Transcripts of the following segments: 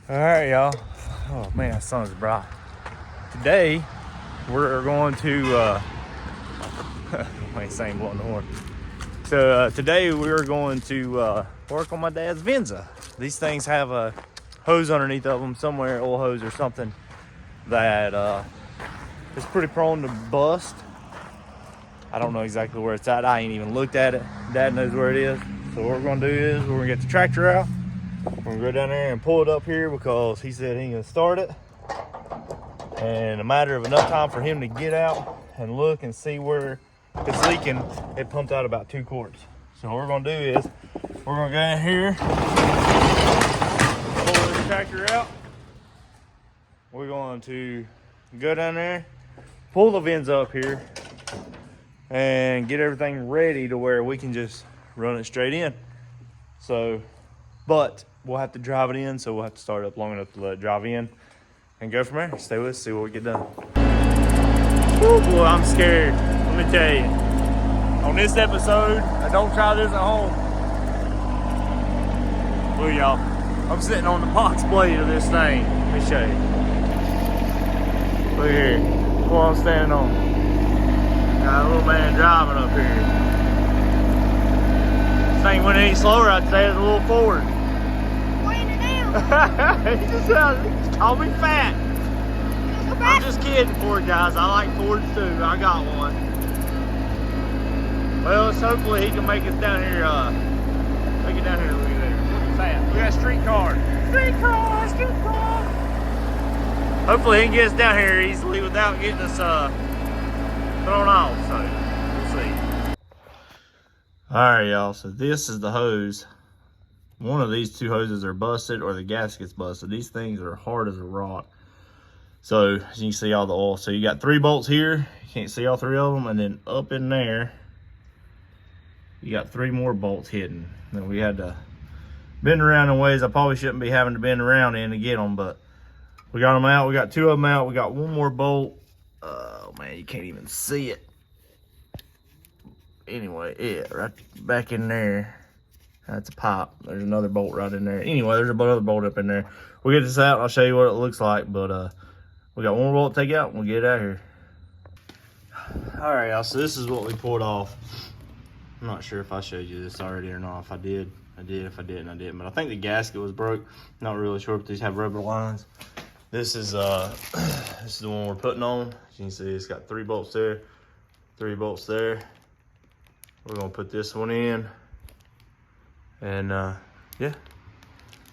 All right, y'all. Oh man, the sun is bright. Today, we're going to, I ain't saying blowing the horn. So today we're going to work on my dad's Venza. These things have a hose underneath of them somewhere, oil hose or something, that is pretty prone to bust. I don't know exactly where it's at. I ain't even looked at it. Dad knows where it is. So what we're gonna do is we're gonna get the tractor out. We're gonna go down there and pull it up here because he said he ain't gonna start it. And a matter of enough time for him to get out and look and see where it's leaking, it pumped out about 2 quarts. So what we're gonna do is we're gonna go in here, pull this tractor out. We're going to go down there, pull the Venza up here, and get everything ready to where we can just run it straight in. So, but we'll have to drive it in, so we'll have to start up long enough to let it drive in and go from there. Stay with us, see what we get done. Woo, boy, I'm scared. Let me tell you. On this episode, I don't try this at home. Look, y'all. I'm sitting on the box blade of this thing. Let me show you. Look here. What I'm standing on. Got a little man driving up here. This thing went any slower, I'd say it's a little forward. Weighing it down. He just called me fat. I'm just kidding, Ford guys. I like Fords too. I got one. Well, so hopefully he can make us down here. Make it down here. Look at there. Look at that. We got streetcar. Streetcar. Hopefully he can get us down here easily without getting us thrown off. So we'll see. All right, y'all. So this is the hose. One of these 2 hoses are busted, or the gasket's busted. These things are hard as a rock. So as you can see all the oil. So you got 3 bolts here. You can't see all 3 of them. And then up in there, you got 3 more bolts hidden. And we had to bend around in ways I probably shouldn't be having to bend around in to get them, but we got them out. We got 2 of them out. We got 1 more bolt. Oh man, you can't even see it. Anyway, yeah, right back in there. That's a pipe. There's another bolt right in there. Anyway, there's another bolt up in there. We'll get this out. I'll show you what it looks like, but we got 1 more bolt to take out and we'll get it out here. All right, y'all, so this is what we pulled off. I'm not sure if I showed you this already or not. If I did, I did. If I didn't, I didn't. But I think the gasket was broke. Not really sure if these have rubber lines. This is the one we're putting on. As you can see, it's got 3 bolts there, 3 bolts there. We're gonna put this one in, and yeah,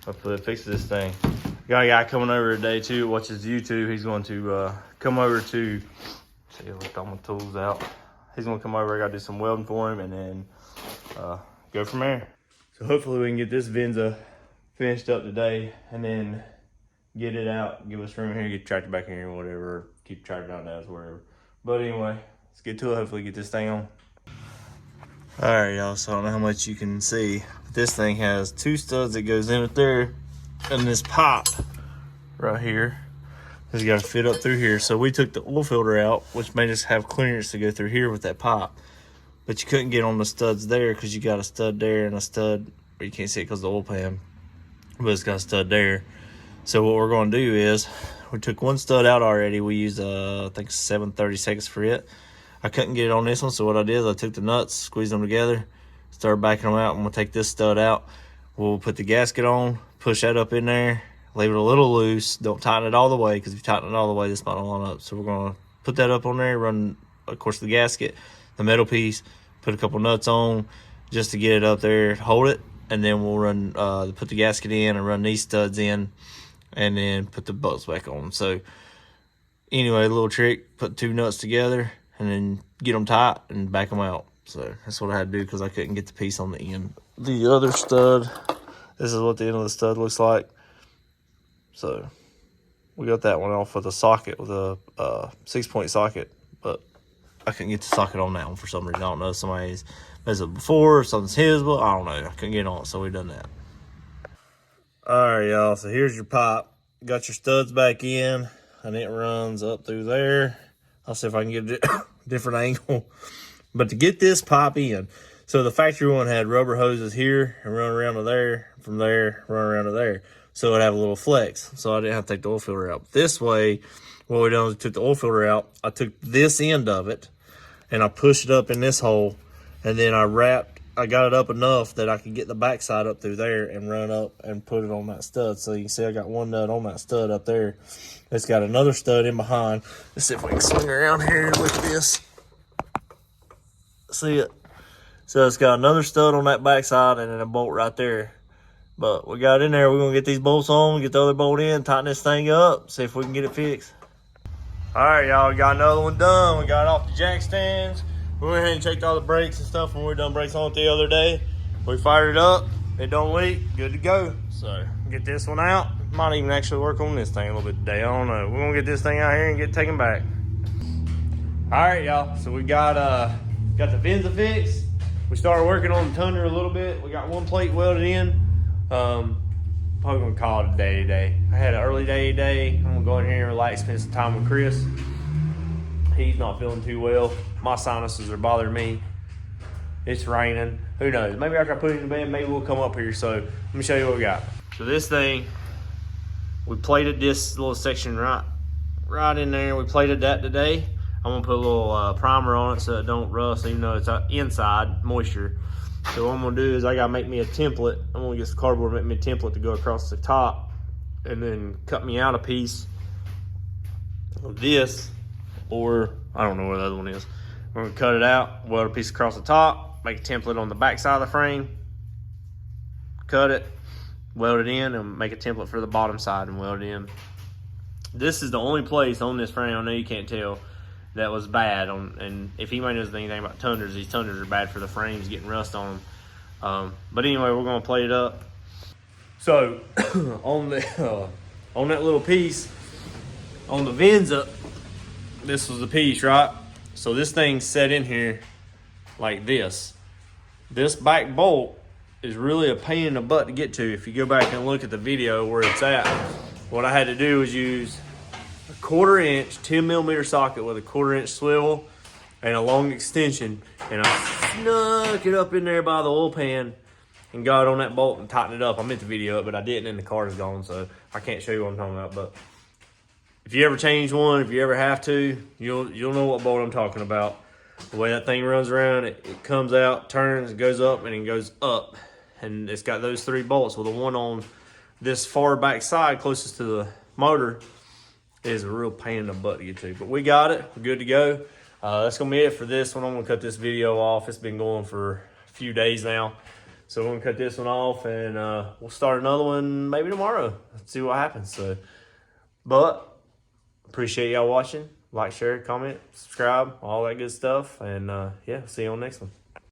hopefully it fixes this thing. Got a guy coming over today too, watches YouTube. He's going to come over to, see, I left all my tools out. He's gonna come over, I gotta do some welding for him, and then go from there. So hopefully we can get this Venza finished up today, and then get it out, give us room here, get the tractor back in here, whatever, keep the tractor out now, wherever. But anyway, let's get to it, hopefully get this thing on. All right, y'all, so I don't know how much you can see, but this thing has 2 studs that goes in it there, and this pipe right here has got to fit up through here. So we took the oil filter out, which made us have clearance to go through here with that pipe, but you couldn't get on the studs there because you got a stud there and a stud, or you can't see it because of the oil pan, but it's got a stud there. So what we're going to do is we took 1 stud out already. We used I think 7/32 for it. I couldn't get it on this one, so what I did is I took the nuts, squeezed them together, started backing them out, and we'll take this stud out. We'll put the gasket on, push that up in there, leave it a little loose. Don't tighten it all the way, because if you tighten it all the way, this might not line up. So we're going to put that up on there, run, of course, the gasket, the metal piece, put a couple nuts on just to get it up there, hold it, and then we'll run, put the gasket in and run these studs in, and then put the bolts back on. So anyway, a little trick, put 2 nuts together, and then get them tight and back them out. So that's what I had to do because I couldn't get the piece on the end. The other stud, this is what the end of the stud looks like. So we got that one off with a socket, with a 6-point socket, but I couldn't get the socket on that one for some reason. I don't know if somebody's messed up before, or something's his, but I don't know. I couldn't get on it, so we done that. All right, y'all, so here's your pipe. Got your studs back in, and it runs up through there. I'll see if I can get a different angle. But to get this pipe in, so the factory one had rubber hoses here and run around to there, from there, run around to there. so it'd have a little flex, so I didn't have to take the oil filter out. This way, what we done is took the oil filter out. I took this end of it and I pushed it up in this hole, and then I got it up enough that I could get the backside up through there and run up and put it on that stud. So you can see I got one nut on that stud up there. It's got another stud in behind. Let's see if we can swing around here and look at this. See it? So it's got another stud on that backside and then a bolt right there. But we got in there. We're going to get these bolts on, get the other bolt in, tighten this thing up, see if we can get it fixed. All right, y'all, we got another one done. We got it off the jack stands. We went ahead and checked all the brakes and stuff when we were done brakes on it the other day. We fired it up. It don't leak. Good to go. So get this one out. Might even actually work on this thing a little bit today. I don't know. We're going to get this thing out here and get it taken back. All right, y'all. So we got the Venza fixed. We started working on the tundra a little bit. We got one plate welded in. Probably gonna call it a day today. I had an early day today. I'm gonna go in here and relax, spend some time with Chris. He's not feeling too well. My sinuses are bothering me. It's raining. Who knows? Maybe after I put it in the bed, maybe we'll come up here. So let me show you what we got. So this thing, we plated this little section right in there. We plated that today. I'm gonna put a little primer on it so it don't rust, even though it's inside moisture. So what I'm gonna do is I gotta make me a template. I'm gonna get some cardboard, make me a template to go across the top, and then cut me out a piece of this, or I don't know where the other one is. We're gonna cut it out, weld a piece across the top, make a template on the back side of the frame, cut it, weld it in, and make a template for the bottom side and weld it in. This is the only place on this frame, I know you can't tell, that was bad on, and if anybody knows anything about tundras, these tundras are bad for the frames getting rust on them. But anyway, we're gonna plate it up. So on that little piece on the Venza, this was the piece, right? So this thing's set in here like this. This back bolt is really a pain in the butt to get to. If you go back and look at the video where it's at, what I had to do was use a 1/4 inch 10mm socket with a 1/4 inch swivel and a long extension, and I snuck it up in there by the oil pan and got it on that bolt and tightened it up. I meant to video it, but I didn't, and the car's gone, so I can't show you what I'm talking about. But if you ever change one, if you ever have to, you'll know what bolt I'm talking about. The way that thing runs around, it comes out, turns, it goes up, and it goes up. And it's got those 3 bolts. Well, the one on this far back side closest to the motor is a real pain in the butt to get to. But we got it. We're good to go. That's going to be it for this one. I'm going to cut this video off. It's been going for a few days now. So we're going to cut this one off, and we'll start another one maybe tomorrow. Let's see what happens. But appreciate y'all watching. Like, share, comment, subscribe, all that good stuff. And yeah, see you on the next one.